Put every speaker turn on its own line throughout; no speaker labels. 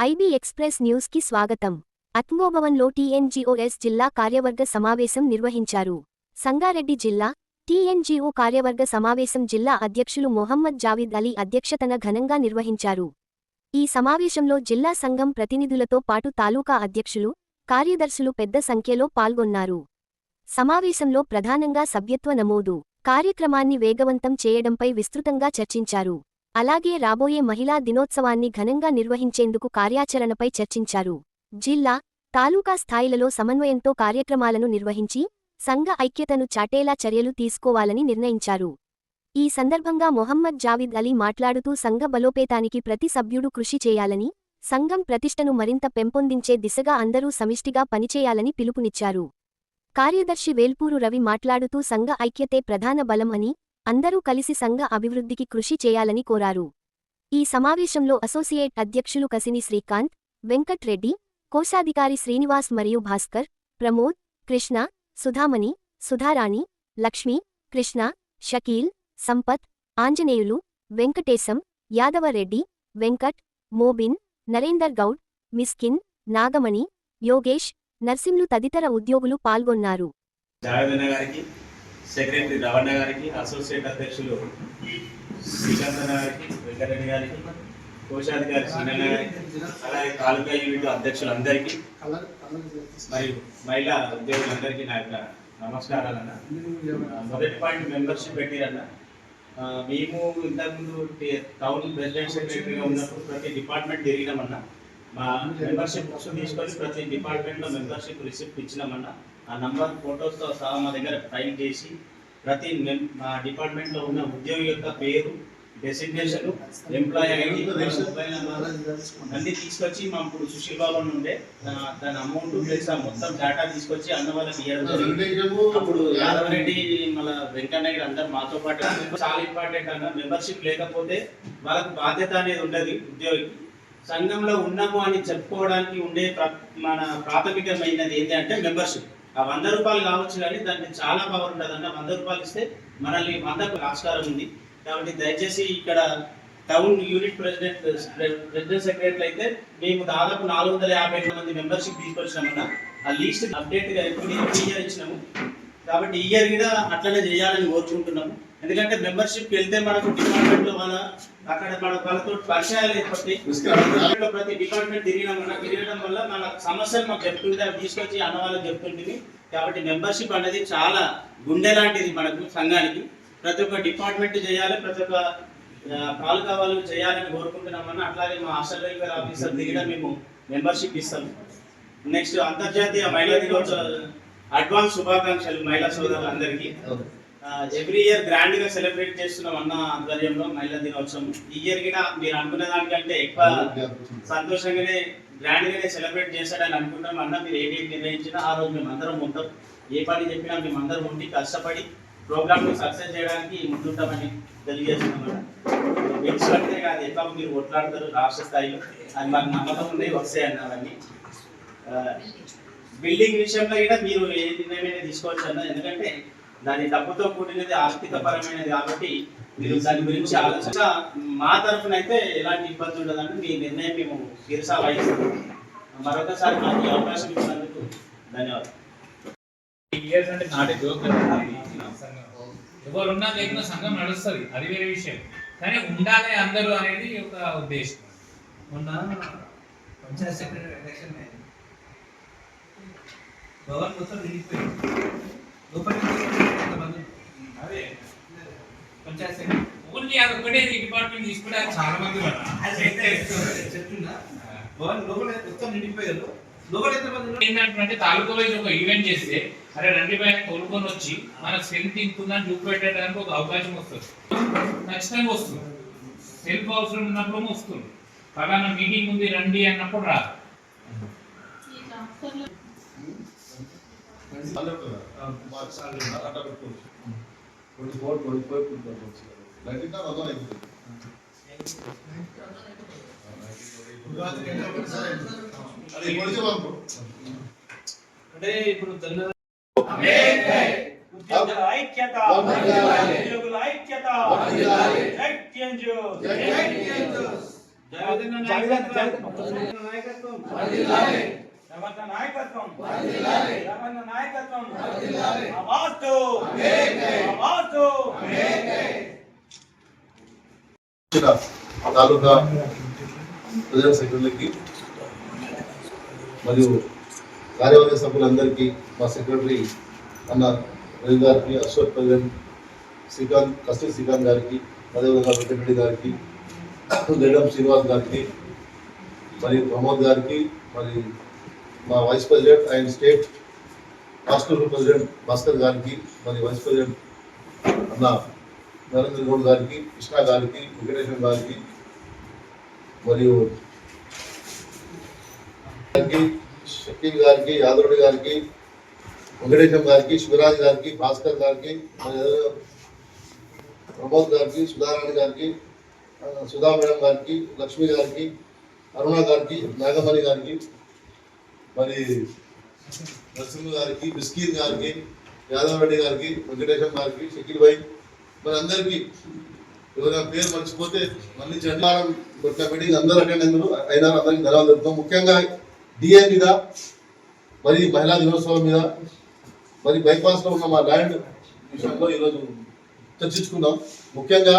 IB express news కి స్వాగతం. అత్మోభవన్లో TNGOs జిల్లా కార్యవర్గ సమావేశం నిర్వహించారు. సంగారెడ్డి జిల్లా టీఎన్జీఓ కార్యవర్గ సమావేశం జిల్లా అధ్యక్షులు మొహమ్మద్ జావిద్ అలీ అధ్యక్షతన ఘనంగా నిర్వహించారు. ఈ సమావేశంలో జిల్లా సంఘం ప్రతినిధులతో పాటు తాలూకా అధ్యక్షులు, కార్యదర్శులు పెద్ద సంఖ్యలో పాల్గొన్నారు. సమావేశంలో ప్రధానంగా సభ్యత్వ నమోదు కార్యక్రమాన్ని వేగవంతం చేయడంపై విస్తృతంగా చర్చించారు. అలాగే రాబోయే మహిళా దినోత్సవాన్ని ఘనంగా నిర్వహించేందుకు కార్యాచరణపై చర్చించారు. జిల్లా, తాలూకా స్థాయిలలో సమన్వయంతో కార్యక్రమాలను నిర్వహించి సంఘ ఐక్యతను చాటేలా చర్యలు తీసుకోవాలని నిర్ణయించారు. ఈ సందర్భంగా మొహమ్మద్ జావిద్ అలీ మాట్లాడుతూ సంఘ బలోపేతానికి ప్రతి సభ్యుడు కృషి చేయాలని, సంఘం ప్రతిష్టను మరింత పెంపొందించే దిశగా అందరూ సమిష్టిగా పనిచేయాలని పిలుపునిచ్చారు. కార్యదర్శి వేల్పూరు రవి మాట్లాడుతూ సంఘ ఐక్యతే ప్రధాన బలం అని, అందరూ కలిసి సంఘ అభివృద్ధికి కృషి చేయాలని కోరారు. ఈ సమావేశంలో అసోసియేట్ అధ్యక్షులు కసిని శ్రీకాంత్, వెంకట్ రెడ్డి, కోశాధికారి శ్రీనివాస్ మరియు భాస్కర్, ప్రమోద్, కృష్ణ, సుధామణి, సుధారాణి, లక్ష్మి, కృష్ణ, షకీల్, సంపత్, ఆంజనేయులు, వెంకటేశం, యాదవరెడ్డి, వెంకట్, మోబిన్, నరేందర్ గౌడ్, మిస్కిన్, నాగమణి, యోగేష్, నర్సింలు తదితర ఉద్యోగులు పాల్గొన్నారు.
సెక్రటరీ రవణ గారికి, అసోసియేట్ అధ్యక్షులు శ్రీకాంత్ గారికి, వెంకటరెడ్డి గారికి, కోశాధికారి శ్రీనన్న గారికి, అలాగే తాలూకా యూనిట్ అధ్యక్షులందరికీ మరియు మహిళా ఉద్యోగులందరికీ నా యొక్క నమస్కారాలన్న. మొదటి పాయింట్ మెంబర్షిప్ పెట్టిరన్న. మేము ఇంతకుముందు టౌన్ ప్రెసిడెంట్ సెక్రటరీగా ఉన్నప్పుడు ప్రతి డిపార్ట్మెంట్ తిరిగినామన్నా. మా మెంబర్షిప్ బుక్స్ తీసుకొని ప్రతి డిపార్ట్మెంట్లో మెంబర్షిప్ రిసిప్ట్ ఇచ్చినామన్నా. ఆ నంబర్ ఫోటోస్తో సహా మా దగ్గర ఫైల్ చేసి ప్రతి మా డిపార్ట్మెంట్లో ఉన్న ఉద్యోగి యొక్క పేరు, designation, employee ID, mobile number అన్నీ తీసుకొచ్చి మా ఇప్పుడు సుశీల్ బాబు ఉండే దాని అమౌంట్ ప్లస్ మొత్తం డేటా తీసుకొచ్చి అన్న వాళ్ళకి ఇవ్వడం జరిగింది. అప్పుడు యాదవరెడ్డి మళ్ళీ వెంకన్న గారు అందరు మాతో పాటు. చాలా ఇంపార్టెంట్ అన్న. మెంబర్షిప్ లేకపోతే వాళ్ళకు బాధ్యత అనేది ఉండదు. ఉద్యోగికి సంఘంలో ఉన్నాము అని చెప్పుకోవడానికి ఉండే మన ప్రాథమికమైనది ఏంటంటే మెంబర్షిప్. ఆ 100 రూపాయలు కావచ్చు, కానీ దానికి చాలా పవర్ ఉంటుంది అన్న. 100 రూపాయలు ఇస్తే మనల్ని 100కు ఆస్కారం ఉంది. కాబట్టి దయచేసి ఇక్కడ టౌన్ యూనిట్ ప్రెసిడెంట్ సెక్రటరీ అయితే మేము దాదాపు 450 మంది మెంబర్షిప్ తీసుకొచ్చినామన్నా. ఆ లీస్ట్ అప్డేట్గా ఎప్పుడు ఇయర్ ఇచ్చినాము. కాబట్టి ఈ ఇయర్ కూడా అట్లనే చేయాలని కోరుకుంటున్నాము. ఎందుకంటే మెంబర్షిప్ వెళ్తే మనకు డిపార్ట్మెంట్లో అక్కడ మన వాళ్ళతో పరిచయాలు ఏర్పడి ప్రతి డిపార్ట్మెంట్ తిరగడం వల్ల మన సమస్యలు మాకు చెప్తుంటే అవి తీసుకొచ్చి అన్న వాళ్ళకి చెప్తుంటుంది. కాబట్టి మెంబర్షిప్ అనేది చాలా గుండె లాంటిది మనకు సంఘానికి. ప్రతి ఒక్క డిపార్ట్మెంట్ చేయాలి, ప్రతి ఒక్క తాలూకా వాళ్ళు చేయాలని కోరుకుంటున్నామన్నా. అట్లాగే మా హాస్టల్ వెల్ఫేర్ ఆఫీసర్ దిగడం మేము మెంబర్షిప్ ఇస్తాము. నెక్స్ట్ అంతర్జాతీయ మహిళా దినోత్సవ అడ్వాన్స్ శుభాకాంక్షలు మహిళా సోదరులందరికీ. ఎవ్రీ ఇయర్ గ్రాండ్ గా సెలబ్రేట్ చేస్తున్నాం అన్న ఆధ్వర్యంలో మహిళా దినోత్సవం. ఈ ఇయర్ కూడా మీరు అనుకున్న దానికంటే ఎక్కువ సంతోషంగానే గ్రాండ్ గానే సెలబ్రేట్ చేస్తాడని అనుకుంటాం అన్న. మీరు ఏ డేట్ నిర్ణయించినా ఆ రోజు మేము అందరం ఉంటాం. ఏ పని చెప్పినా మేము అందరం ఉండి కష్టపడి ప్రోగ్రామ్ ని సక్సెస్ చేయడానికి ముందుంటామని తెలియజేస్తున్నాం అన్న. బిల్స్ అంటే కాదు, ఎట్లా మీరు కొట్లాడతారు రాష్ట్ర స్థాయిలో అది మాకు నమ్మకం ఉంది, వస్తాయన్న. అవన్నీ బిల్డింగ్ విషయంలో కూడా మీరు ఏ నిర్ణయమైనా తీసుకోవచ్చు అన్న. ఎందుకంటే దాని డబ్బుతో కూడినది, ఆర్థిక పరమైనది. కాబట్టి మీరు దాని గురించి ఆలోచన మా తరఫున అయితే ఎలాంటి ఇబ్బంది ఉండదని మీ నిర్ణయం మేము శిరసా వహిస్తాం. మరొకసారి మాకు అవకాశం ఇచ్చినందుకు ధన్యవాదాలు.
ఇయర్స్ అంటే నాటి జోక్ ఎవరున్నా లేకున్నా సంఘం నడుస్తుంది, అది వేరే విషయం. కానీ ఉండాలి అందరూ అనేది ఒక ఉద్దేశం.
మొన్న పంచాయత్ సెక్రటరీ ఎలక్షన్ భవన్ మొత్తం నిండిపోయింది.
అదే పంచాయత్ సెక్రటరీ ఓన్లీ అది ఒకటే డిపార్ట్మెంట్ తీసుకుంటే చాలా మంది
చెప్తున్నా. భవన్ లోపల మొత్తం నిండిపోయారు. లోపల ఎంతమంది
ఏంటంటే తాలూకా వైజ్ ఒక ఈవెంట్ చేస్తే అరే రండి పైన కోలుకొని వచ్చి మనకు సెల్ఫ్ ఇంకుందని చూపెట్టడానికి ఒక అవకాశం వస్తుంది. ఖచ్చితంగా వస్తుంది. సెల్ఫ్ అవసరం ఉన్నప్పుడు వస్తుంది. ఫలానా మీటింగ్ ఉంది రండి అన్నప్పుడు రాదు.
అంటే ఇప్పుడు
ఉద్యోగుల ఐక్యత, ఉద్యోగుల ఐక్యత. తాలూకా ప్రజా సెక్రటరీకి మరియు కార్యవర్గ సభ్యులందరికీ మా సెక్రటరీ అన్న రవి గారికి, అశ్వత్ ప్రెసిడెంట్ శ్రీకాంత్ కస్తూరి శ్రీకాంత్ గారికి, అదేవిధంగా వెంకటరెడ్డి గారికి, గడ్డం శ్రీనివాస్ గారికి, మరియు ప్రమోద్ గారికి, మరి మా vice president and state hostel president Bhaskar గారికి, మరి వైస్ ప్రెసిడెంట్ అన్న నరేంద్ర గౌడ్ గారికి, కృష్ణ గారికి, వెంకటేశ్వర గారికి, మరియు షకీల్ గారికి, యాదవ్ గారికి, వెంకటేశ్వర గారికి, శివరాజ్ గారికి, భాస్కర్ గారికి, ప్రమోద్ గారికి, సుధారాణి గారికి, సుధా మేడం గారికి, లక్ష్మి గారికి, అరుణ గారికి, నాగమణి గారికి, మరి నరసింహ గారికి, బిస్కీర్ గారికి, యాదవ్ రెడ్డి గారికి, వెంకటేశ్వర గారికి, షకీల్ భాయ్, మరి అందరికీ ఎవరైనా పేరు మర్చిపోతే మళ్ళీ జన్మానం పెట్టిన మీటింగ్ అందరూ అటెండ్ అయినా అందరికీ ధన్యవాదాలు చెప్తాం. ముఖ్యంగా డిఏ మీద, మరి మహిళా దినోత్సవం మీద, మరి బైపాస్లో ఉన్న మా ల్యాండ్ విషయంలో ఈరోజు చర్చించుకుందాం. ముఖ్యంగా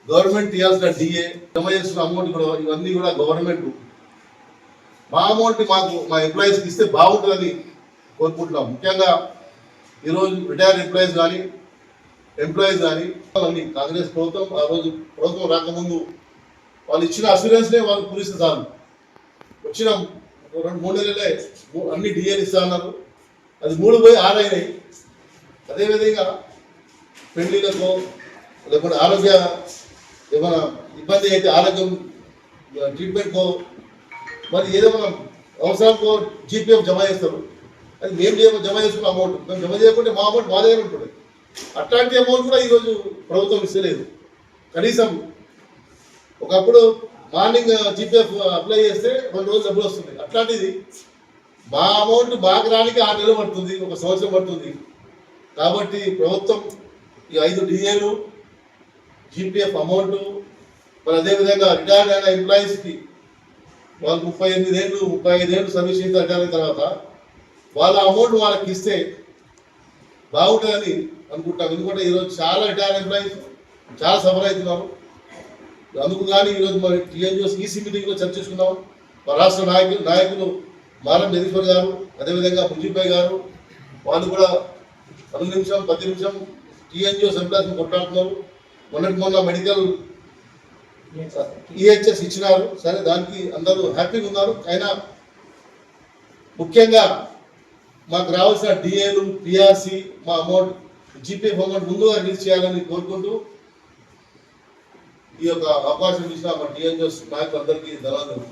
గవర్నమెంట్ ఇవ్వాల్సిన డిఏ, జమ చేస్తున్న అమౌంట్ కూడా, ఇవన్నీ కూడా గవర్నమెంట్ మా అమౌంట్ మాకు మా ఎంప్లాయీస్కి ఇస్తే బాగుంటుందని కోరుకుంటున్నాం. ముఖ్యంగా ఈరోజు రిటైర్డ్ ఎంప్లాయీస్ కానీ అన్ని కాంగ్రెస్ ప్రభుత్వం ఆ రోజు ప్రభుత్వం రాకముందు వాళ్ళు ఇచ్చిన అసూరెన్స్నే వాళ్ళు పూరిస్తే చాలు. వచ్చిన 2-3 నెలలే అన్ని డిఏలు ఇస్తా అన్నారు, అది 3 పోయి 6 అయినాయి. అదేవిధంగా పెళ్లిళ్ళకో లేకపోతే ఆరోగ్య ఏమైనా ఇబ్బంది అయితే ఆరోగ్యం ట్రీట్మెంట్కో, మరి ఏదైనా అవసరానికో జీపీఎఫ్ జమ చేస్తారు. అది మేము జమ చేసుకున్న అమౌంట్, మేము జమ చేయకుంటే మా అమౌంట్ మా దగ్గర ఉంటుంది. అట్లాంటి అమౌంట్ కూడా ఈరోజు ప్రభుత్వం ఇస్తలేదు. కనీసం ఒకప్పుడు మార్నింగ్ జీపీఎఫ్ అప్లై చేస్తే 2 రోజులు డబ్బులు వస్తుంది. అట్లాంటిది మా అమౌంట్ మాకు రానికి 6 నెలలు పడుతుంది, 1 సంవత్సరం పడుతుంది. కాబట్టి ప్రభుత్వం ఈ 5 డిఏలు, జీపీఎఫ్ అమౌంట్, మరి అదేవిధంగా రిటైర్డ్ అయిన ఎంప్లాయీస్కి వాళ్ళు 38 ఏళ్ళు 35 ఏళ్ళు సర్వీస్ చేసి రిటైర్ అయిన తర్వాత వాళ్ళ అమౌంట్ వాళ్ళకి ఇస్తే బాగుంటుందని అనుకుంటాం. ఎందుకంటే ఈరోజు చాలా రిటైర్డ్ ఎంప్లాయీస్ చాలా సఫర్ అవుతున్నారు. అందుకు కానీ ఈరోజు మరి టీఎన్జిఓస్ ఈసీ మీటింగ్లో చర్చించుకున్నాం. మా రాష్ట్ర నాయకులు మారం జగదీశ్వర్ గారు, అదేవిధంగా ముజీబాయ్ గారు, వాళ్ళు కూడా 10 నిమిషం 10 నిమిషం టీఎన్జిఓస్ ఎంప్లాయీస్ని కొట్టాడుతున్నారు. మొన్న మెడికల్ ఈహెచ్ఎస్ ఇచ్చినారు. సరే, దానికి అందరూ హ్యాపీగా ఉన్నారు. అయినా ముఖ్యంగా మాకు రావాల్సిన డిఏలు, పిఆర్సి, మా అమౌంట్, జీపీఎఫ్ అమౌంట్ ముందుగా రిలీజ్ చేయాలని కోరుకుంటూ ఈ యొక్క అవకాశం ఇచ్చిన మా టీఎన్జిఓస్ నాయకులందరికీ ధన్యవాదాలు.